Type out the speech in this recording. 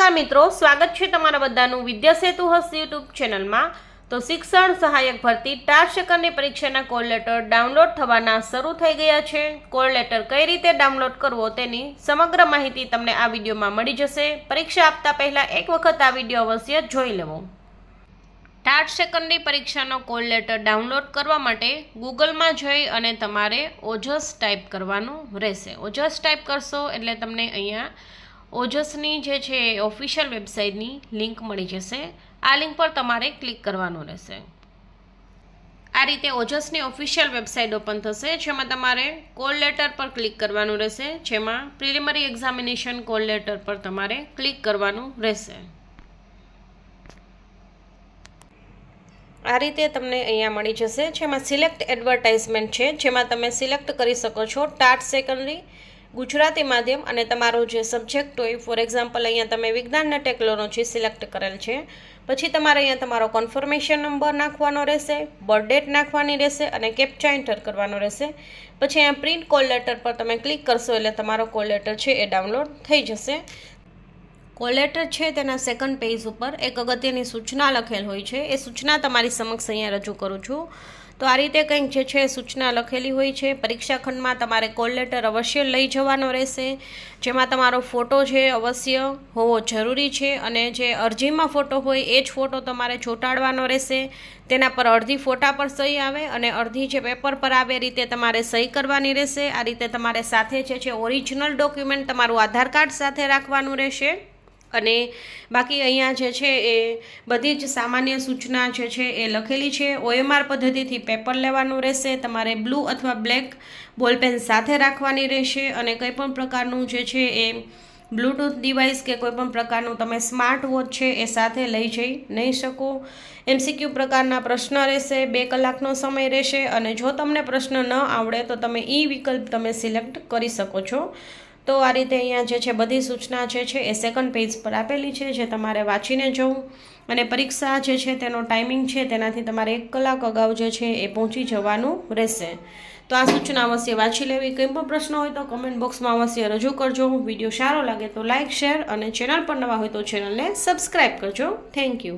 નમસ્કાર મિત્રો, સ્વાગત છે તમારા બધાનું વિદ્યા સેતુ હસ્ત યુટ્યુબ ચેનલમાં। તો શિક્ષણ સહાયક ભરતી 4 સેકન્ડની પરીક્ષાના કોલ લેટર ડાઉનલોડ થવાના શરૂ થઈ ગયા છે। કોલ લેટર કઈ રીતે ડાઉનલોડ કરવો તેની સમગ્ર માહિતી તમને આ વિડીયોમાં મળી જશે। પરીક્ષા આપતા પહેલા એક વખત આ વિડીયો અવશ્ય જોઈ લેવો। 4 સેકન્ડની પરીક્ષાનો કોલ લેટર ડાઉનલોડ કરવા માટે ગૂગલમાં જઈ અને તમારે ઓજસ ટાઈપ કરવાનું રહેશે। ઓજસ ટાઈપ કરશો એટલે તમને અહીંયા ઓજસની જે છે ઓફિશિયલ વેબસાઇટની લિંક મળી જશે। આ લિંક પર તમારે ક્લિક કરવાનું રહેશે। આ રીતે ઓજસની ઓફિશિયલ વેબસાઇટ ઓપન થશે, જેમાં તમારે કોલ લેટર પર ક્લિક કરવાનું રહેશે, જેમાં પ્રિલિમિનરી એક્ઝામિનેશન કોલ લેટર પર તમારે ક્લિક કરવાનું રહેશે। આ રીતે તમને અહીંયા મળી જશે, જેમાં સિલેક્ટ એડવર્ટાઇઝમેન્ટ છે, જેમાં તમે સિલેક્ટ કરી શકો છો 4 સેકન્ડની ગુજરાતી માધ્યમ અને તમારો જે સબ્જેક્ટ હોય। ફોર એક્ઝામ્પલ અહીંયા તમે વિજ્ઞાન અને ટેકનોલોજી સિલેક્ટ કરેલ છે, પછી તમારે અહીંયા તમારો કન્ફર્મેશન નંબર નાખવાનો રહેશે, બર્થ ડેટ નાખવાની રહેશે અને કેપ્ચા એન્ટર કરવાનો રહેશે। પછી અહીંયા પ્રિન્ટ કોલ લેટર પર તમે ક્લિક કરશો એટલે તમારો કોલ લેટર છે એ ડાઉનલોડ થઈ જશે। કોલ લેટર છે તેના સેકન્ડ પેજ ઉપર એક અગત્યની સૂચના લખેલ હોય છે, એ સૂચના તમારી સમક્ષ અહીંયા રજૂ કરું છું। તો આ રીતે કંઈક જે છે સૂચના લખેલી હોય છે। પરીક્ષા ખંડમાં તમારે કોલ લેટર અવશ્ય લઈ જવાનો રહેશે, જેમાં તમારો ફોટો છે અવશ્ય હોવો જરૂરી છે અને જે અરજીમાં ફોટો હોય એ જ ફોટો તમારે ચોંટાડવાનો રહેશે। તેના પર અડધી ફોટા પર સહી આવે અને અડધી જે પેપર પર આવે એ રીતે તમારે સહી કરવાની રહેશે। આ રીતે તમારે સાથે જે છે ઓરિજિનલ ડોક્યુમેન્ટ તમારું આધાર કાર્ડ સાથે રાખવાનું રહેશે। અને બાકી અહીંયા જે છે એ બધી જ સામાન્ય સૂચના જે છે એ લખેલી છે। OMR પદ્ધતિથી પેપર લેવાનું રહેશે, તમારે બ્લુ અથવા બ્લેક બોલપેન સાથે રાખવાની રહેશે અને કંઈ પણ પ્રકારનું જે છે એ બ્લૂટૂથ ડિવાઇસ કે કોઈ પણ પ્રકારનું તમે સ્માર્ટ વોચ છે એ સાથે લઈ જઈ નહીં શકો। MCQ પ્રકારના પ્રશ્ન રહેશે, 2 કલાકનો સમય રહેશે અને જો તમને પ્રશ્ન ન આવડે તો તમે વિકલ્પ તમે સિલેક્ટ કરી શકો છો। તો આ રીતે અહીંયા જે છે બધી સૂચના જે છે એ સેકન્ડ પેજ પર આપેલી છે, જે તમારે વાંચીને જવું અને પરીક્ષા જે છે તેનો ટાઈમિંગ છે તેનાથી તમારે 1 કલાક અગાઉ જે છે એ પહોંચી જવાનું રહેશે। તો આ સૂચના અવશ્ય વાંચી લેવી। કંઈ પણ પ્રશ્ન હોય તો કમેન્ટ બોક્સમાં અવશ્ય રજૂ કરજો। વિડીયો સારો લાગે તો લાઇક, શેર અને ચેનલ પર નવા હોય તો ચેનલને સબસ્ક્રાઈબ કરજો। Thank you.